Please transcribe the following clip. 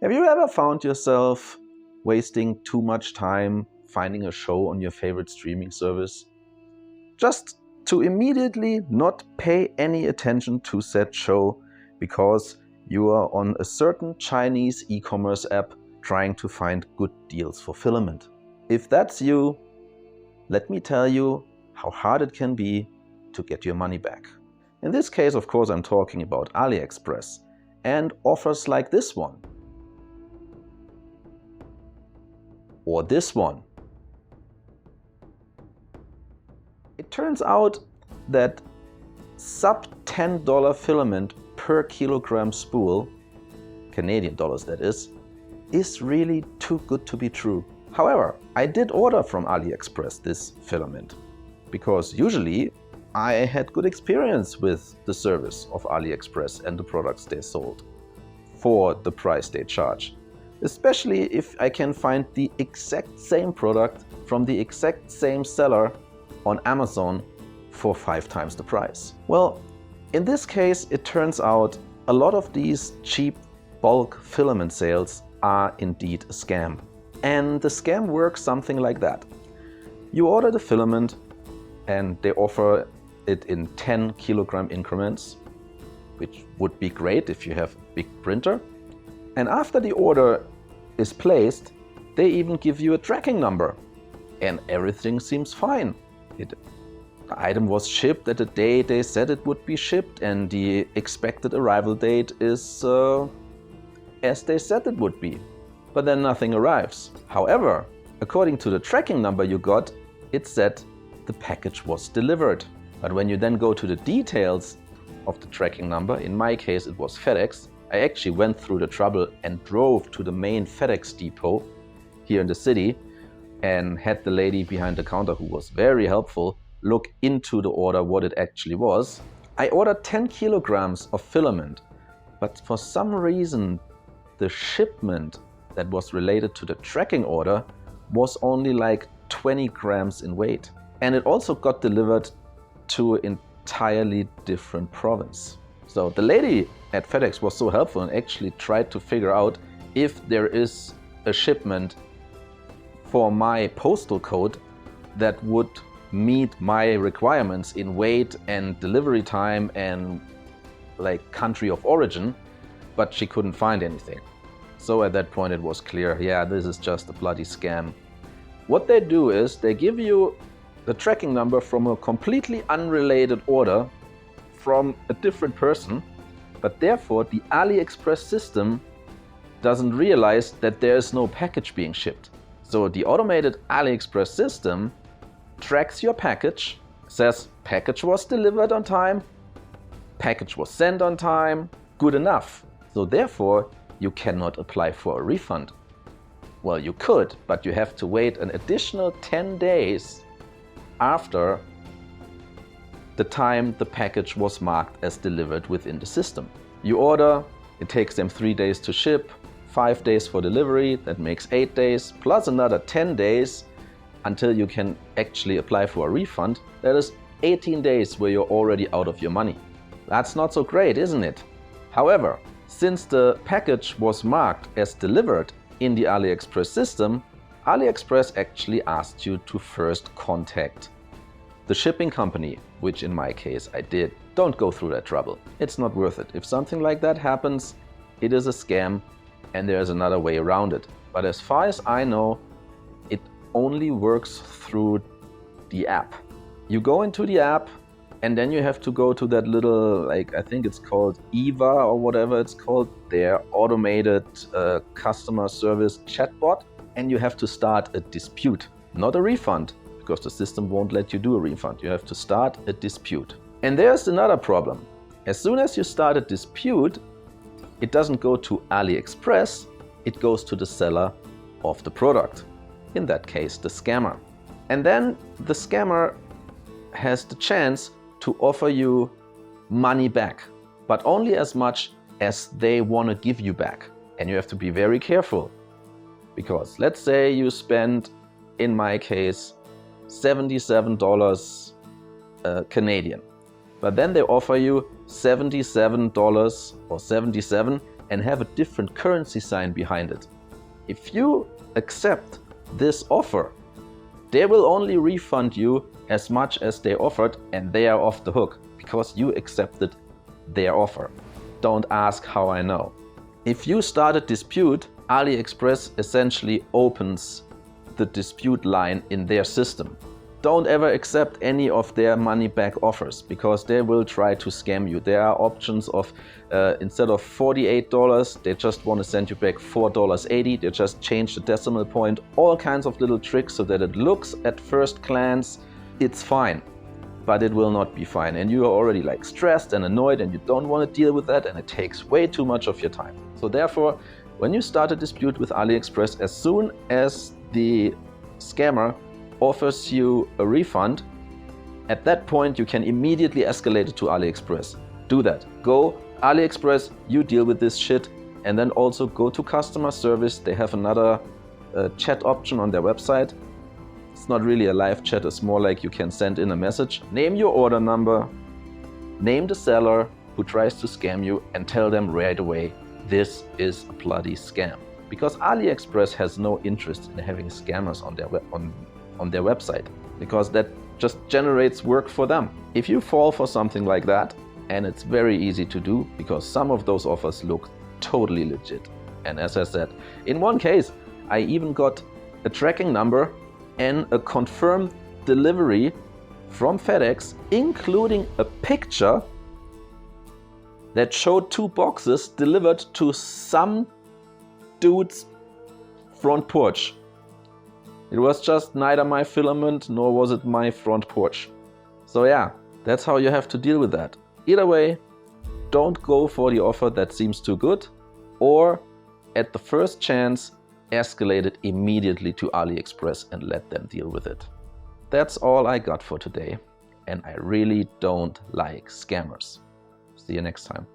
Have you ever found yourself wasting too much time finding a show on your favorite streaming service just to immediately not pay any attention to said show because you are on a certain Chinese e-commerce app trying to find good deals for Filament? If that's you, let me tell you how hard it can be to get your money back. In this case, of course, I'm talking about AliExpress and offers like this one. Or this one. It turns out that sub $10 filament per kilogram spool, Canadian dollars that is really too good to be true. However, I did order from AliExpress this filament because usually I had good experience with the service of AliExpress and the products they sold for the price they charge. Especially if I can find the exact same product from the exact same seller on Amazon for 5 times the price. Well, in this case, it turns out a lot of these cheap bulk filament sales are indeed a scam. And the scam works something like that. You order the filament and they offer it in 10 kilogram increments, which would be great if you have a big printer. And after the order is placed, they even give you a tracking number and everything seems fine. The item was shipped at the day they said it would be shipped and the expected arrival date is as they said it would be. But then nothing arrives. However, according to the tracking number you got, it said the package was delivered. But when you then go to the details of the tracking number, in my case it was FedEx, I actually went through the trouble and drove to the main FedEx depot here in the city and had the lady behind the counter, who was very helpful, look into the order what it actually was. I ordered 10 kilograms of filament, but for some reason the shipment that was related to the tracking order was only like 20 grams in weight. And it also got delivered to an entirely different province. So the lady at FedEx was so helpful and actually tried to figure out if there is a shipment for my postal code that would meet my requirements in weight and delivery time and like country of origin, but she couldn't find anything. So at that point it was clear, yeah, this is just a bloody scam. What they do is they give you the tracking number from a completely unrelated order from a different person, but therefore the AliExpress system doesn't realize that there is no package being shipped. So the automated AliExpress system tracks your package, says package was delivered on time, package was sent on time, good enough. So therefore you cannot apply for a refund. Well, you could, but you have to wait an additional 10 days after the time the package was marked as delivered within the system. You order, it takes them 3 days to ship, 5 days for delivery, that makes 8 days, plus another 10 days until you can actually apply for a refund. That is 18 days where you're already out of your money. That's not so great, isn't it? However, since the package was marked as delivered in the AliExpress system, AliExpress actually asked you to first contact the shipping company, which in my case I did. Don't go through that trouble. It's not worth it. If something like that happens, it is a scam and there's another way around it. But as far as I know, it only works through the app. You go into the app and then you have to go to that little, like, I think it's called EVA or whatever it's called, their automated customer service chatbot, and you have to start a dispute, not a refund, because the system won't let you do a refund. You have to start a dispute. And there's another problem. As soon as you start a dispute, it doesn't go to AliExpress, it goes to the seller of the product. In that case, the scammer. And then the scammer has the chance to offer you money back, but only as much as they want to give you back. And you have to be very careful, because let's say you spend, in my case, $77 Canadian, but then they offer you $77 or 77, and have a different currency sign behind it. If you accept this offer, they will only refund you as much as they offered, and they are off the hook because you accepted their offer. Don't ask how I know. If you start a dispute, AliExpress essentially opens the dispute line in their system. Don't ever accept any of their money back offers because they will try to scam you. There are options of instead of $48, they just want to send you back $4.80. They just change the decimal point, all kinds of little tricks so that it looks at first glance it's fine, but it will not be fine. And you are already like stressed and annoyed and you don't want to deal with that, and it takes way too much of your time. So therefore, when you start a dispute with AliExpress, as soon as the scammer offers you a refund, at that point you can immediately escalate it to AliExpress. Do that. Go AliExpress, you deal with this shit, and then also go to customer service. They have another chat option on their website. It's not really a live chat, it's more like you can send in a message. Name your order number, name the seller who tries to scam you, and tell them right away, this is a bloody scam. Because AliExpress has no interest in having scammers on their website, because that just generates work for them. If you fall for something like that, and it's very easy to do because some of those offers look totally legit. And as I said, in one case, I even got a tracking number and a confirmed delivery from FedEx, including a picture that showed 2 boxes delivered to some dude's front porch. It was just neither my filament nor was it my front porch. So yeah, that's how you have to deal with that. Either way, don't go for the offer that seems too good, or at the first chance, escalate it immediately to AliExpress and let them deal with it. That's all I got for today, and I really don't like scammers. See you next time.